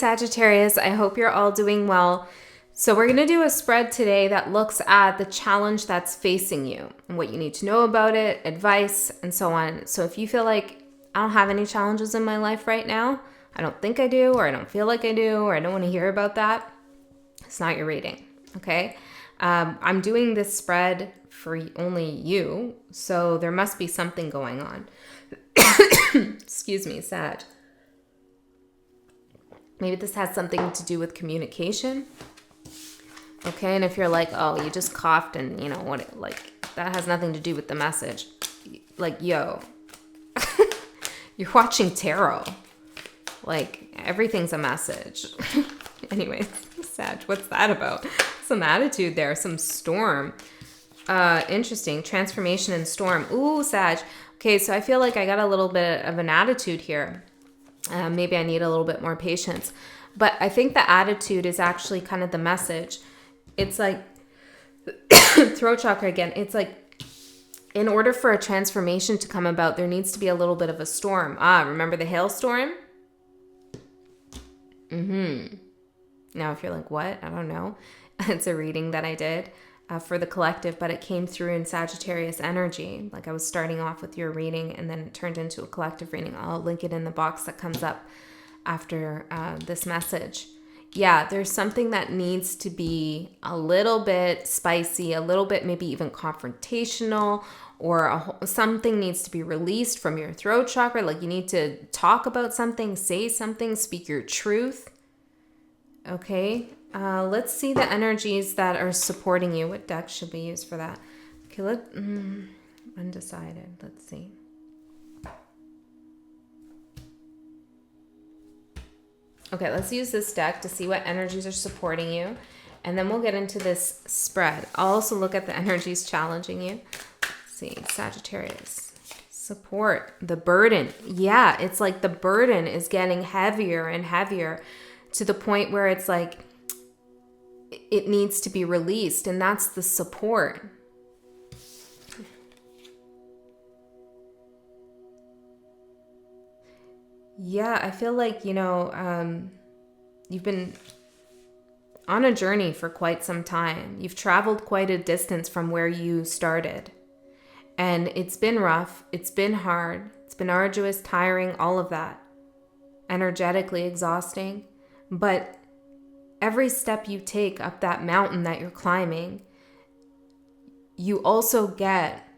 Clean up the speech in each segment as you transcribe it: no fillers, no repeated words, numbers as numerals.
Sagittarius, I hope you're all doing well. So we're going to do a spread today that looks at the challenge that's facing you and what you need to know about it, advice, and so on. So if you feel like I don't have any challenges in my life right now, I don't think I do, or I don't feel like I do, or I don't want to hear about that, it's not your reading, okay? I'm doing this spread for only you, so there must be something going on. Excuse me, Sag. Maybe this has something to do with communication. Okay, and if you're like, oh, you just coughed and you know what, like that has nothing to do with the message. Like, yo, you're watching tarot. Like, everything's a message. Anyways, Sag, what's that about? Some attitude there, some storm. Interesting, transformation and storm. Ooh, Sag. Okay, so I feel like I got a little bit of an attitude here. Maybe I need a little bit more patience. But I think the attitude is actually kind of the message. It's like, throat chakra again, it's like, in order for a transformation to come about, there needs to be a little bit of a storm. Remember the hailstorm? Now, if you're like, what? I don't know. It's a reading that I did for the collective, but it came through in Sagittarius energy. Like I was starting off with your reading and then it turned into a collective reading. I'll link it in the box that comes up after this message. Yeah, there's something that needs to be a little bit spicy, a little bit maybe even confrontational, or something needs to be released from your throat chakra. Like you need to talk about something, say something, speak your truth. Okay, let's see the energies that are supporting you. What deck should we use for that? Okay, undecided. Let's see. Okay, let's use this deck to see what energies are supporting you. And then we'll get into this spread. I'll also look at the energies challenging you. Let's see, Sagittarius. Support, the burden. Yeah, it's like the burden is getting heavier and heavier to the point where it's like it needs to be released. And that's the support. Yeah, I feel like, you've been on a journey for quite some time. You've traveled quite a distance from where you started. And it's been rough. It's been hard. It's been arduous, tiring, all of that. Energetically exhausting. But every step you take up that mountain that you're climbing, you also get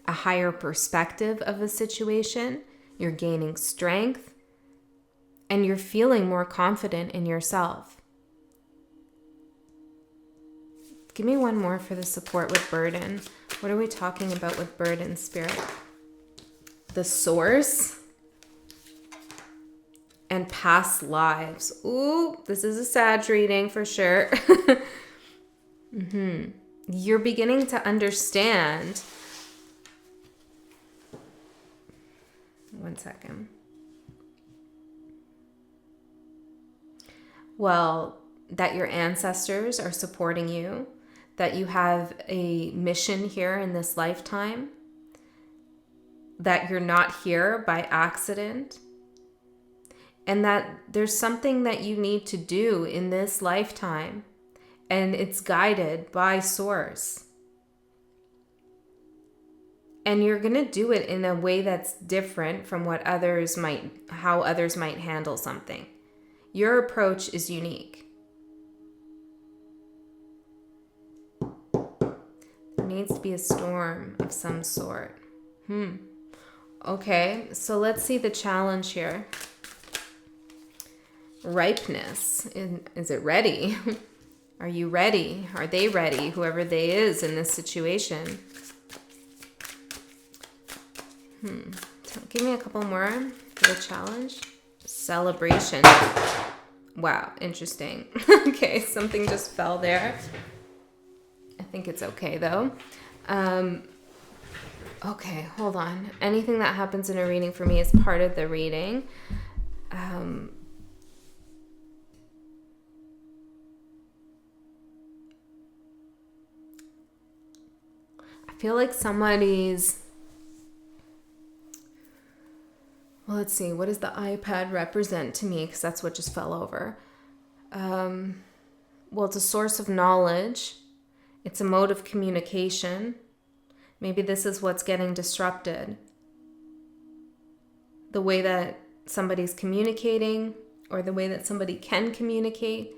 a higher perspective of a situation. You're gaining strength. And you're feeling more confident in yourself. Give me one more for the support with burden. What are we talking about with burden, Spirit? The source and past lives. Ooh, this is a Sag reading for sure. You're beginning to understand. One second. Well, that your ancestors are supporting you, that you have a mission here in this lifetime, that you're not here by accident, and that there's something that you need to do in this lifetime, and it's guided by Source. And you're going to do it in a way that's different from how others might handle something. Your approach is unique. There needs to be a storm of some sort. Okay, so let's see the challenge here. Ripeness. Is it ready? Are you ready? Are they ready? Whoever they is in this situation. Give me a couple more for the challenge. Celebration. Wow, interesting. Okay, something just fell there. I think it's okay though. Okay, hold on. Anything that happens in a reading for me is part of the reading. I feel like somebody's Well, let's see. What does the iPad represent to me? Because that's what just fell over. Well, it's a source of knowledge. It's a mode of communication. Maybe this is what's getting disrupted. The way that somebody's communicating, or the way that somebody can communicate,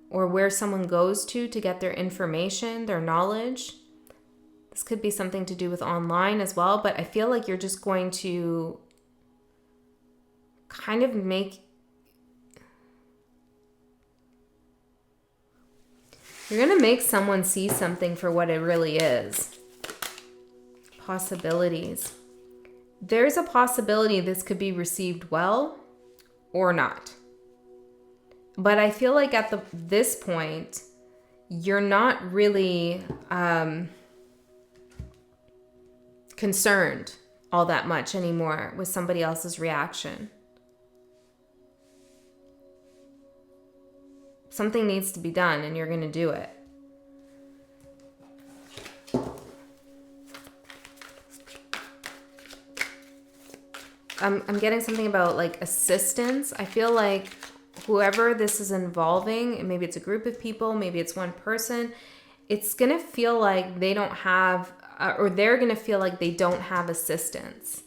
or where someone goes to get their information, their knowledge. This could be something to do with online as well, but I feel like you're just going to kind of you're going to make someone see something for what it really is. Possibilities. There's a possibility this could be received well or not. But I feel like at this point, you're not really concerned all that much anymore with somebody else's reaction. Something needs to be done, and you're going to do it. I'm getting something about like assistance. I feel like whoever this is involving, maybe it's a group of people, maybe it's one person, it's going to feel like they don't have, or they're going to feel like they don't have assistance.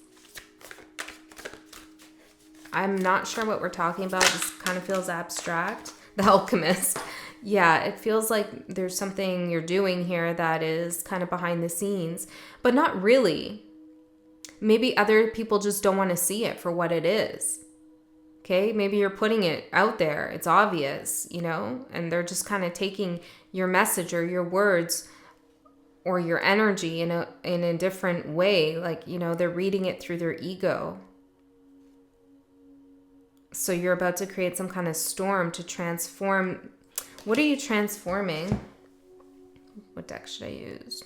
I'm not sure what we're talking about. This kind of feels abstract. The alchemist. Yeah, it feels like there's something you're doing here that is kind of behind the scenes, but not really. Maybe other people just don't want to see it for what it is. Okay, maybe you're putting it out there. It's obvious, you know, and they're just kind of taking your message or your words or your energy in a different way. Like, you know, they're reading it through their ego. So you're about to create some kind of storm to transform. What are you transforming? What deck should I use?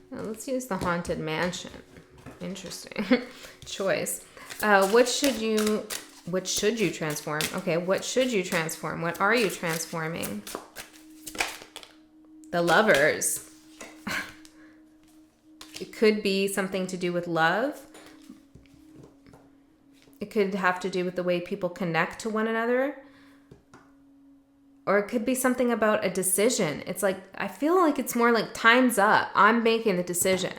Now let's use the Haunted Mansion. Interesting choice. What should you transform? Okay, what should you transform? What are you transforming? The Lovers. It could be something to do with love. It could have to do with the way people connect to one another. Or it could be something about a decision. It's like, I feel like it's more like time's up. I'm making the decision.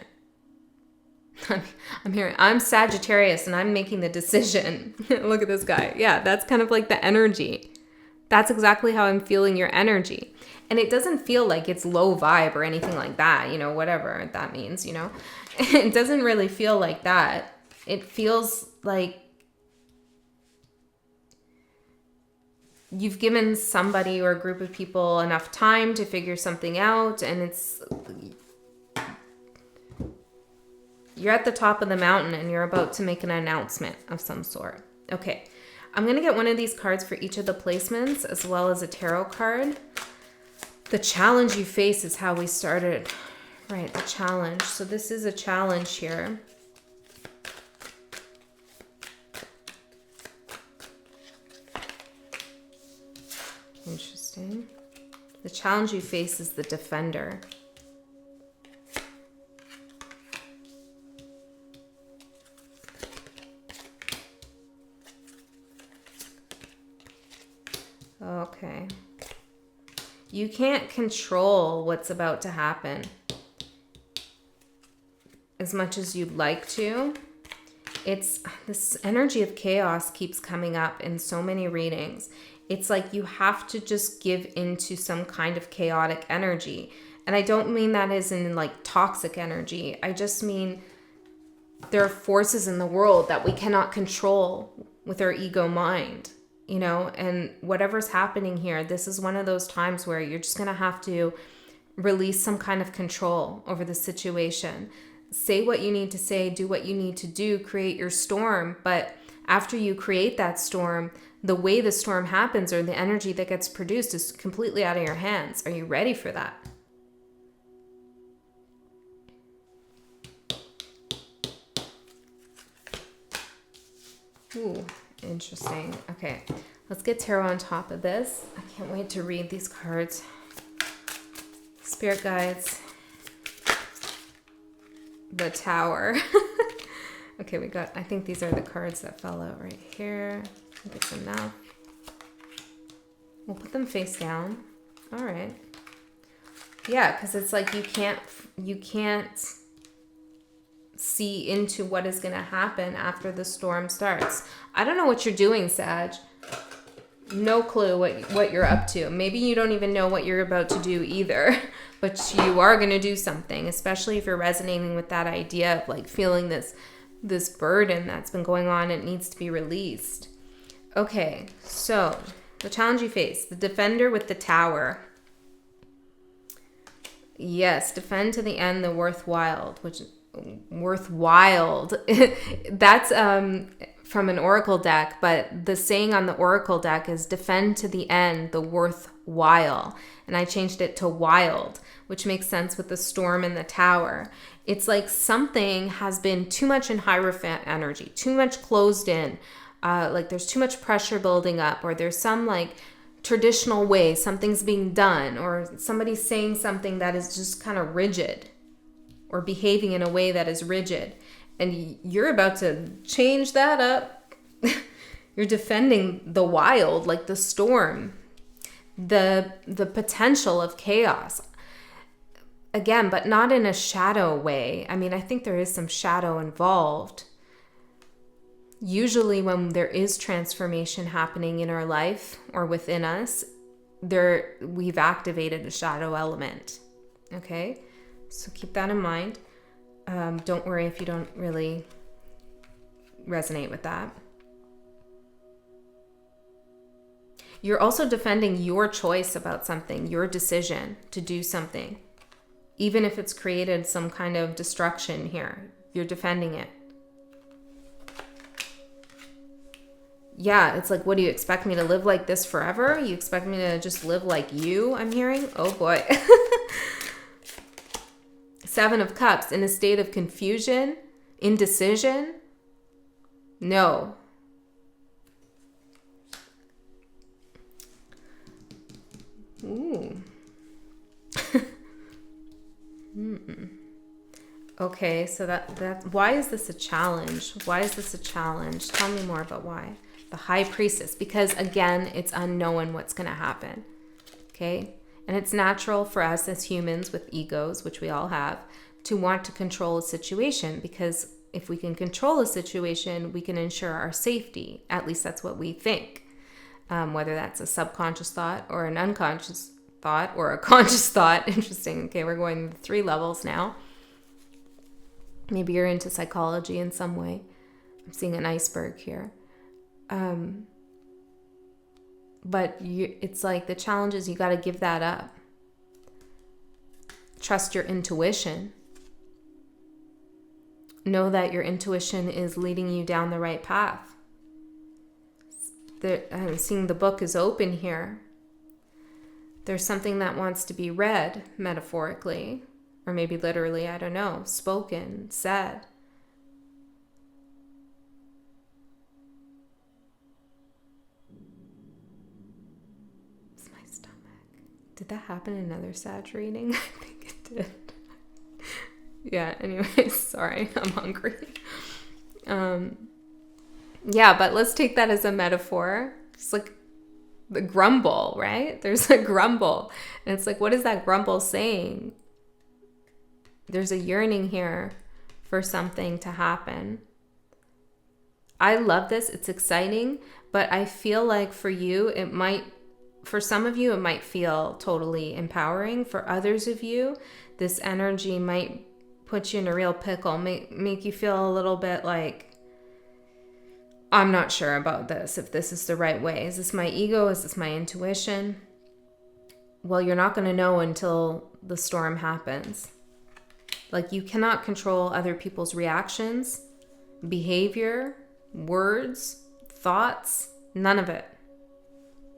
I'm Sagittarius and I'm making the decision. Look at this guy. Yeah, that's kind of like the energy. That's exactly how I'm feeling your energy. And it doesn't feel like it's low vibe or anything like that, you know, whatever that means, you know. It doesn't really feel like that. It feels like you've given somebody or a group of people enough time to figure something out, and you're at the top of the mountain and you're about to make an announcement of some sort. Okay, I'm going to get one of these cards for each of the placements as well as a tarot card. The challenge you face is how we started. Right, the challenge. So this is a challenge here. Interesting. The challenge you face is the Defender. Okay. You can't control what's about to happen as much as you'd like to. It's this energy of chaos keeps coming up in so many readings. It's like you have to just give into some kind of chaotic energy. And I don't mean that as in like toxic energy. I just mean there are forces in the world that we cannot control with our ego mind, you know, and whatever's happening here, this is one of those times where you're just going to have to release some kind of control over the situation. Say what you need to say, do what you need to do, create your storm. But after you create that storm, the way the storm happens or the energy that gets produced is completely out of your hands. Are you ready for that? Ooh, interesting. Okay, let's get tarot on top of this. I can't wait to read these cards. Spirit guides. The Tower. Okay, I think these are the cards that fell out right here. I think it's enough. We'll put them face down. All right. Yeah, because it's like you can't see into what is going to happen after the storm starts. I don't know what you're doing, Sag. No clue what you're up to. Maybe you don't even know what you're about to do either, but you are going to do something, especially if you're resonating with that idea of like feeling this burden that's been going on. It needs to be released. Okay, so the challenge you face, the defender with the tower. Yes, defend to the end, the worthwhile, that's from an oracle deck, but the saying on the oracle deck is defend to the end, the worthwhile. And I changed it to wild, which makes sense with the storm and the tower. It's like something has been too much in Hierophant energy, too much closed in, like there's too much pressure building up, or there's some like traditional way something's being done, or somebody's saying something that is just kind of rigid, or behaving in a way that is rigid, and you're about to change that up. You're defending the wild, like the storm, the potential of chaos. Again, but not in a shadow way. I mean, I think there is some shadow involved. Usually when there is transformation happening in our life or within us, we've activated a shadow element. Okay? So keep that in mind. Don't worry if you don't really resonate with that. You're also defending your choice about something, your decision to do something. Even if it's created some kind of destruction here, you're defending it. Yeah, it's like, what do you expect me to live like this forever? You expect me to just live like you, I'm hearing? Oh boy. Seven of Cups, in a state of confusion, indecision. No. Ooh. Okay, so that why is this a challenge? Why is this a challenge? Tell me more about why. The High Priestess, because again, it's unknown what's going to happen. Okay? And it's natural for us as humans with egos, which we all have, to want to control a situation, because if we can control a situation, we can ensure our safety. At least that's what we think. Whether that's a subconscious thought or an unconscious thought or a conscious thought. Interesting. Okay, we're going 3 levels now. Maybe you're into psychology in some way. I'm seeing an iceberg here. But it's like the challenge is you got to give that up. Trust your intuition. Know that your intuition is leading you down the right path. I'm seeing the book is open here. There's something that wants to be read, metaphorically, or maybe literally, I don't know, spoken, said. It's my stomach. Did that happen in another Sag reading? I think it did. Yeah, anyways, sorry, I'm hungry. Yeah, but let's take that as a metaphor. It's like the grumble, right? There's a grumble. And it's like, what is that grumble saying? There's a yearning here for something to happen. I love this. It's exciting, but I feel like for you, for some of you, it might feel totally empowering. For others of you, this energy might put you in a real pickle, make you feel a little bit like, I'm not sure about this, if this is the right way. Is this my ego? Is this my intuition? Well, you're not going to know until the storm happens. Like, you cannot control other people's reactions, behavior, words, thoughts, none of it.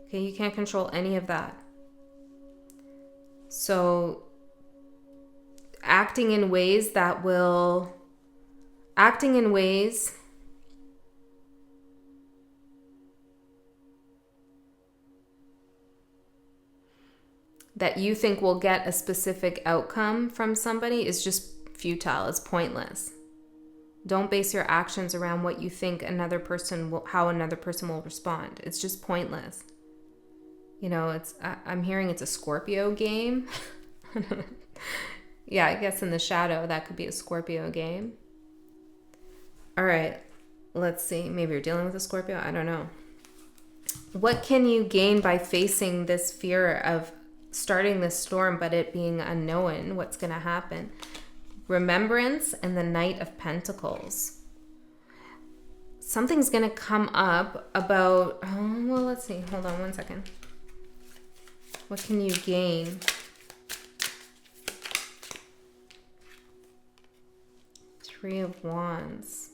Okay, you can't control any of that. So, acting in ways that you think will get a specific outcome from somebody is just futile. It's pointless. Don't base your actions around what you think how another person will respond. It's just pointless. You know, I'm hearing it's a Scorpio game. Yeah, I guess in the shadow, that could be a Scorpio game. All right, let's see. Maybe you're dealing with a Scorpio. I don't know. What can you gain by facing this fear of starting this storm, but it being unknown? What's going to happen? Remembrance and the Knight of Pentacles. Something's going to come up about, well, let's see. Hold on one second. What can you gain? Three of Wands.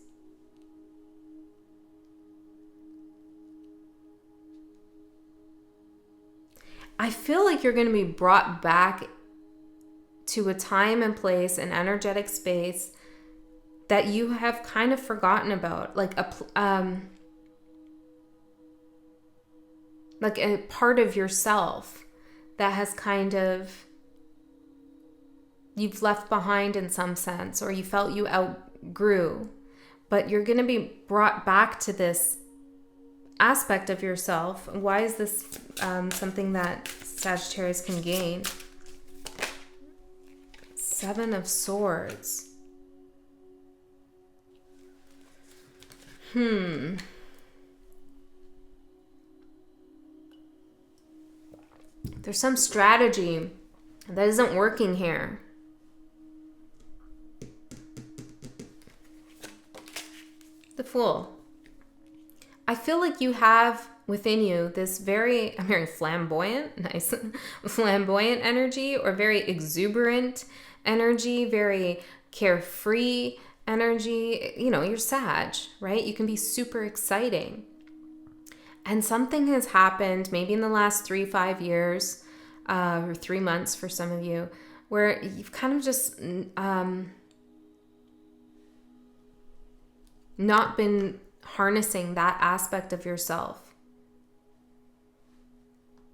I feel like you're going to be brought back to a time and place, an energetic space that you have kind of forgotten about, like a part of yourself that has kind of, you've left behind in some sense, or you felt you outgrew, but you're going to be brought back to this aspect of yourself. Why is this something that Sagittarius can gain? Seven of Swords. There's some strategy that isn't working here. The Fool. I feel like you have within you this very, I'm hearing flamboyant, nice, flamboyant energy, or very exuberant energy, very carefree energy. You know, you're Sag, right? You can be super exciting. And something has happened maybe in the last 3-5 years, or 3 months for some of you, where you've kind of just not been harnessing that aspect of yourself.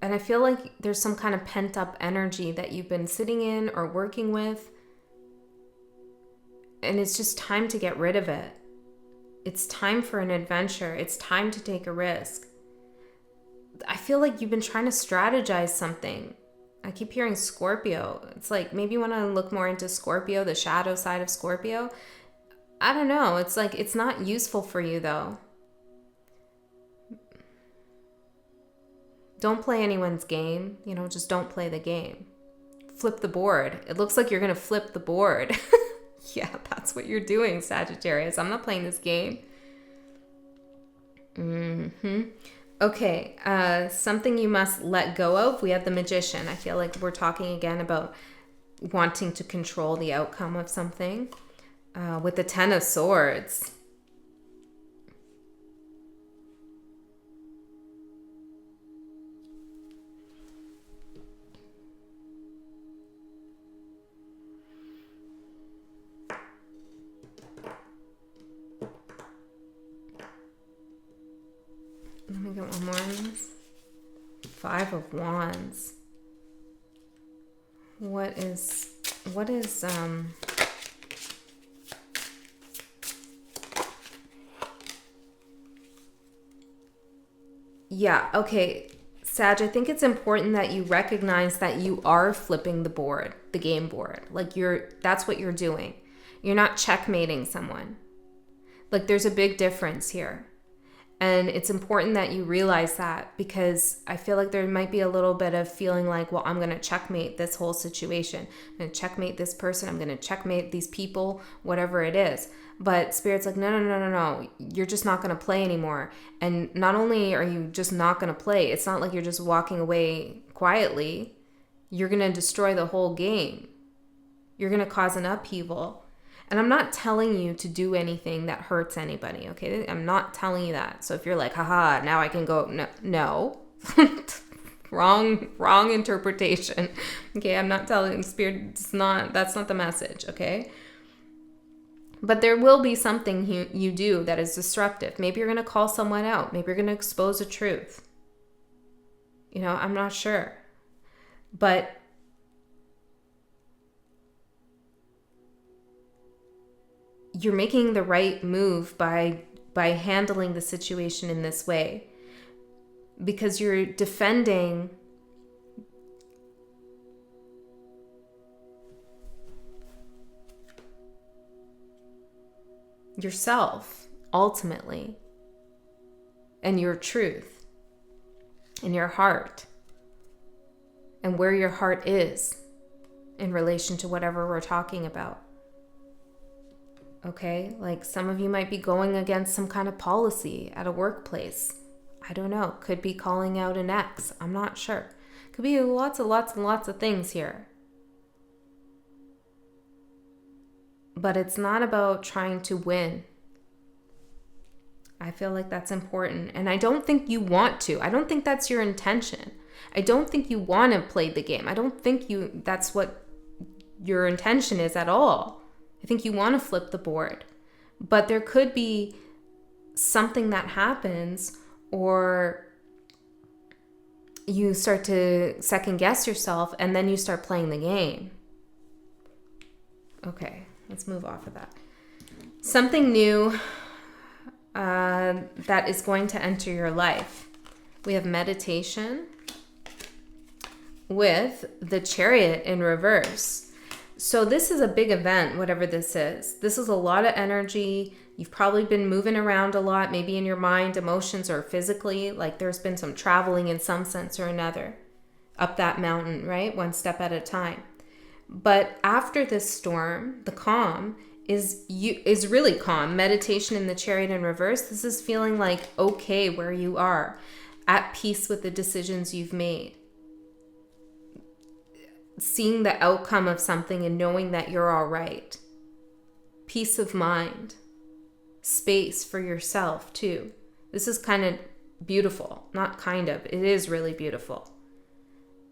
And I feel like there's some kind of pent up energy that you've been sitting in or working with. And it's just time to get rid of it. It's time for an adventure. It's time to take a risk. I feel like you've been trying to strategize something. I keep hearing Scorpio. It's like maybe you want to look more into Scorpio, the shadow side of Scorpio. I don't know. It's like it's not useful for you though. Don't play anyone's game. You know, just don't play the game. Flip the board. It looks like you're going to flip the board. Yeah, that's what you're doing, Sagittarius. I'm not playing this game. Okay, something you must let go of. We have the Magician. I feel like we're talking again about wanting to control the outcome of something. With the Ten of Swords. Let me get one more on this. Five of Wands. What is yeah, okay. Sag, I think it's important that you recognize that you are flipping the board, the game board. Like that's what you're doing. You're not checkmating someone. Like there's a big difference here. And it's important that you realize that, because I feel like there might be a little bit of feeling like, well, I'm going to checkmate this whole situation. I'm going to checkmate this person. I'm going to checkmate these people, whatever it is. But Spirit's like, no. You're just not going to play anymore. And not only are you just not going to play, it's not like you're just walking away quietly. You're going to destroy the whole game. You're going to cause an upheaval. And I'm not telling you to do anything that hurts anybody, okay? I'm not telling you that. So if you're like, haha, now I can go, no. wrong interpretation. Okay, I'm not telling Spirit, that's not the message, okay? But there will be something you do that is destructive. Maybe you're going to call someone out. Maybe you're going to expose a truth. You know, I'm not sure. But you're making the right move by handling the situation in this way, because you're defending yourself ultimately, and your truth, and your heart, and where your heart is in relation to whatever we're talking about. Okay, like some of you might be going against some kind of policy at a workplace. I don't know. Could be calling out an ex. I'm not sure. Could be lots and lots of things here. But it's not about trying to win. I feel like that's important. And I don't think you want to. I don't think that's your intention. I don't think you want to play the game. I don't think that's what your intention is at all. I think you want to flip the board. But there could be something that happens, or you start to second guess yourself, and then you start playing the game. Okay, let's move off of that. Something new that is going to enter your life. We have meditation with the Chariot in reverse. So this is a big event, whatever this is. This is a lot of energy. You've probably been moving around a lot, maybe in your mind, emotions, or physically. Like there's been some traveling in some sense or another up that mountain, right? One step at a time. But after this storm, the calm is really calm. Meditation in the Chariot in reverse. This is feeling like okay where you are, at peace with the decisions you've made. Seeing the outcome of something and knowing that you're all right. Peace of mind. Space for yourself too. This is kind of beautiful. Not kind of. It is really beautiful.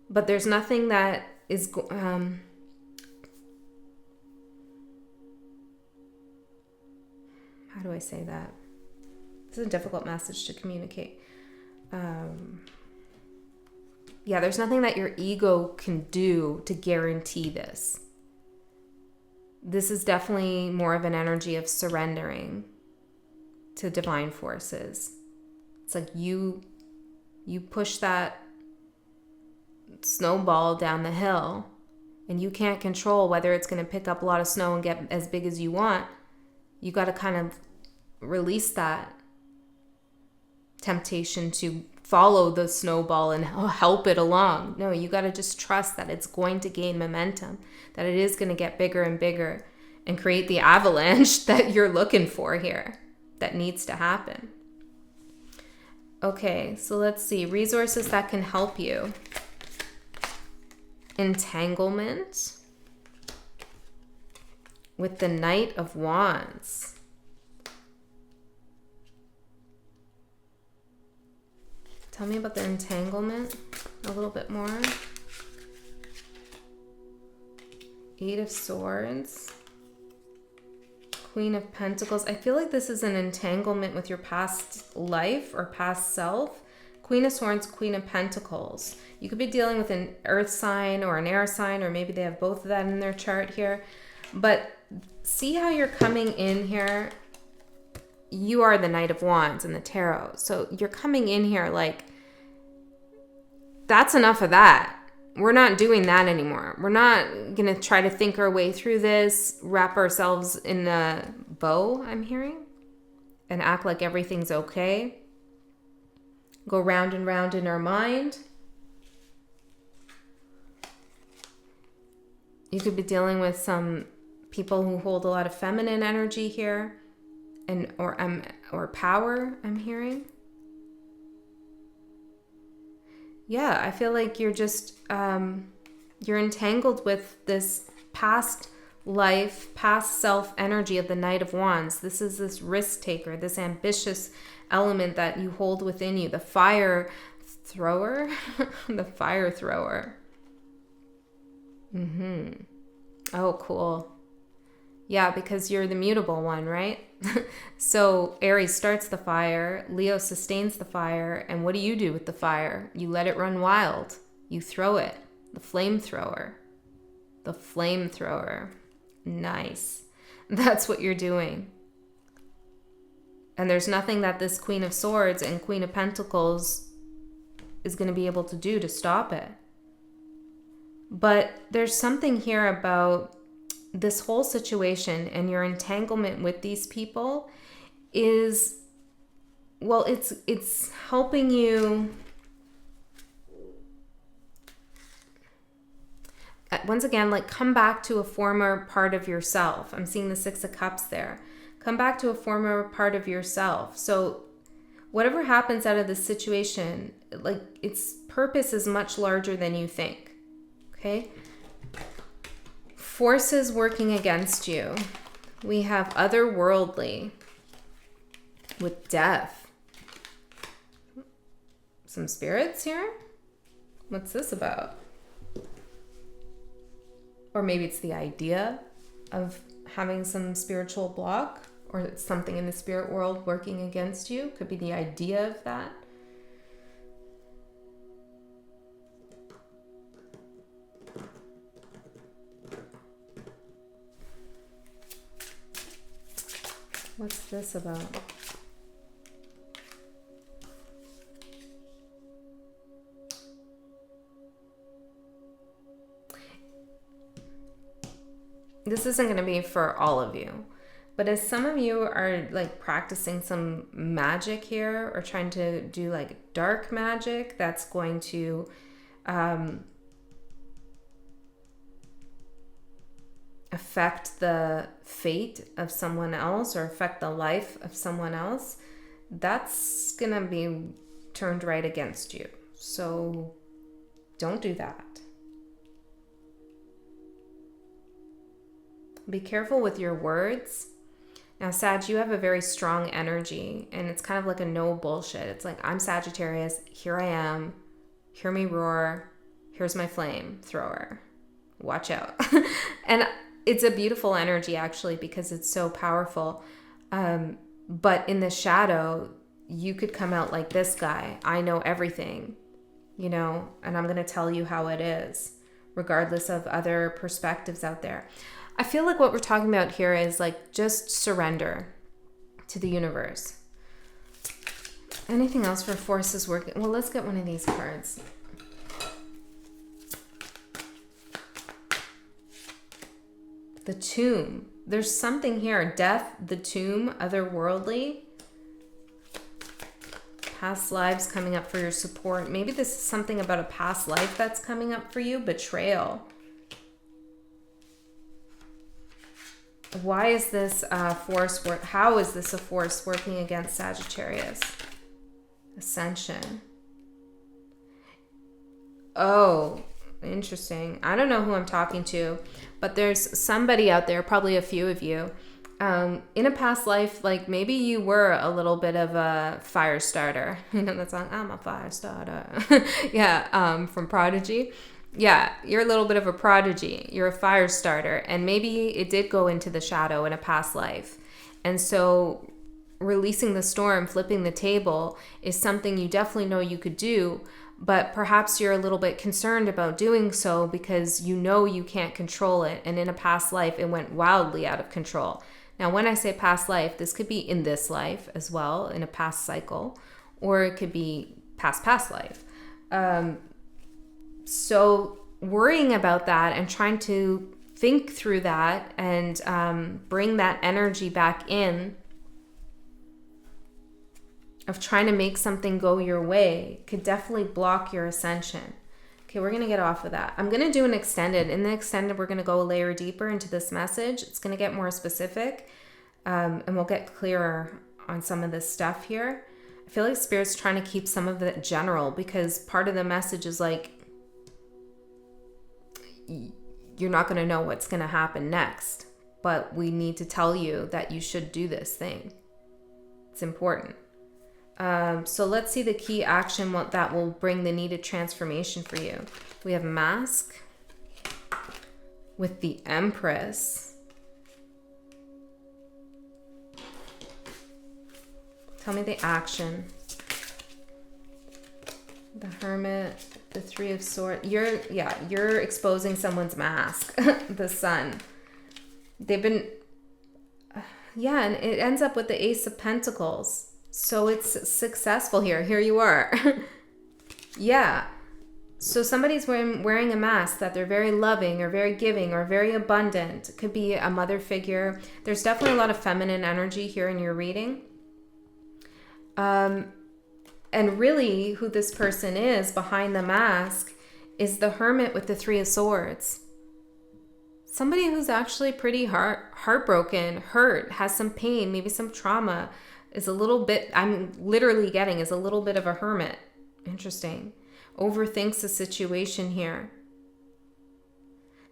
But there's nothing that is... how do I say that? This is a difficult message to communicate. Yeah, there's nothing that your ego can do to guarantee this. This is definitely more of an energy of surrendering to divine forces. It's like you push that snowball down the hill, and you can't control whether it's going to pick up a lot of snow and get as big as you want. You got to kind of release that temptation to follow the snowball and help it along. No, you got to just trust that it's going to gain momentum, that it is going to get bigger and bigger and create the avalanche that you're looking for here, that needs to happen. Okay, so let's see. Resources that can help you. Entanglement with the Knight of Wands. Tell me about the entanglement a little bit more. Eight of Swords. Queen of Pentacles. I feel like this is an entanglement with your past life or past self. Queen of Swords, Queen of Pentacles. You could be dealing with an earth sign or an air sign, or maybe they have both of that in their chart here. But see how you're coming in here. You are the Knight of Wands in the tarot. So you're coming in here like, that's enough of that. We're not doing that anymore. We're not going to try to think our way through this, wrap ourselves in a bow, I'm hearing, and act like everything's okay. Go round and round in our mind. You could be dealing with some people who hold a lot of feminine energy here, and or power, I'm hearing. Yeah, I feel like you're just you're entangled with this past life, past self energy of the Knight of Wands. This is this risk taker, this ambitious element that you hold within you, the fire thrower, the fire thrower. Oh, cool. Yeah, because you're the mutable one, right? So Aries starts the fire, Leo sustains the fire, and what do you do with the fire? You let it run wild. You throw it. The flamethrower. The flamethrower. Nice. That's what you're doing. And there's nothing that this Queen of Swords and Queen of Pentacles is going to be able to do to stop it. But there's something here about this whole situation and your entanglement with these people is, well, it's helping you. Once again, like, come back to a former part of yourself. I'm seeing the Six of Cups there. Come back to a former part of yourself. So whatever happens out of this situation, like, its purpose is much larger than you think. Okay? Forces working against you. We have otherworldly with death. Some spirits here? What's this about? Or maybe it's the idea of having some spiritual block, or it's something in the spirit world working against you. Could be the idea of that. What's this about? This isn't going to be for all of you, but as some of you are like practicing some magic here, or trying to do like dark magic that's going to affect the fate of someone else or affect the life of someone else, that's going to be turned right against you. So don't do that. Be careful with your words. Now, Sag, you have a very strong energy, and it's kind of like a no bullshit. It's like, I'm Sagittarius, here I am, hear me roar, here's my flamethrower. Watch out. And it's a beautiful energy, actually, because it's so powerful. But in the shadow, you could come out like this guy. I know everything, you know, and I'm going to tell you how it is, regardless of other perspectives out there. I feel like what we're talking about here is like just surrender to the universe. Anything else for forces working? Well, let's get one of these cards. The tomb. There's something here. Death, the tomb, otherworldly. Past lives coming up for your support. Maybe this is something about a past life that's coming up for you. Betrayal. Why is this force work? How is this a force working against Sagittarius? Ascension. Oh, interesting. I don't know who I'm talking to, but there's somebody out there, probably a few of you, in a past life, like maybe you were a little bit of a fire starter. You know that song, I'm a fire starter. Yeah, from Prodigy. Yeah, you're a little bit of a prodigy. You're a fire starter. And maybe it did go into the shadow in a past life. And so releasing the storm, flipping the table is something you definitely know you could do. But perhaps you're a little bit concerned about doing so because you know you can't control it. And in a past life, it went wildly out of control. Now, when I say past life, this could be in this life as well, in a past cycle. Or it could be past life. So worrying about that and trying to think through that and bring that energy back in of trying to make something go your way could definitely block your ascension. Okay, we're going to get off of that. I'm going to do an extended. In the extended, we're going to go a layer deeper into this message. It's going to get more specific, and we'll get clearer on some of this stuff here. I feel like Spirit's trying to keep some of it general because part of the message is like, you're not going to know what's going to happen next, but we need to tell you that you should do this thing. It's important. So let's see the key action, what that will bring the needed transformation for you. We have Mask with the Empress. Tell me the action. The Hermit, the Three of Swords. You're exposing someone's mask. The Sun. They've been Yeah, and it ends up with the Ace of Pentacles. So it's successful here. Here you are. Yeah. So somebody's wearing a mask that they're very loving or very giving or very abundant. It could be a mother figure. There's definitely a lot of feminine energy here in your reading. And really who this person is behind the mask is the Hermit with the Three of Swords. Somebody who's actually pretty heartbroken, hurt, has some pain, maybe some trauma, is a little bit, I'm literally getting, is a little bit of a hermit. Interesting. Overthinks the situation here.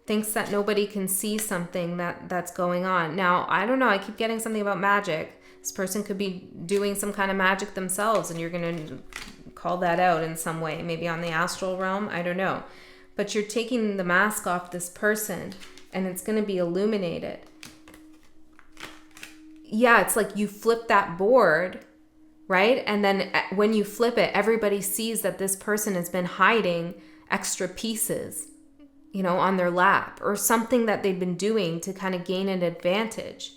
Thinks that nobody can see something that's going on. Now, I don't know. I keep getting something about magic. This person could be doing some kind of magic themselves, and you're going to call that out in some way. Maybe on the astral realm. I don't know. But you're taking the mask off this person, and it's going to be illuminated. Yeah, it's like you flip that board, right? And then when you flip it, everybody sees that this person has been hiding extra pieces, you know, on their lap or something that they've been doing to kind of gain an advantage.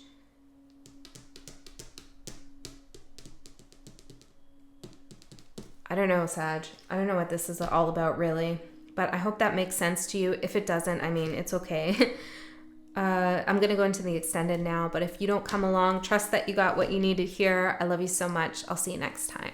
I don't know, Sag. I don't know what this is all about, really. But I hope that makes sense to you. If it doesn't, I mean, it's okay. I'm going to go into the extended now. But if you don't come along, trust that you got what you needed here. I love you so much. I'll see you next time.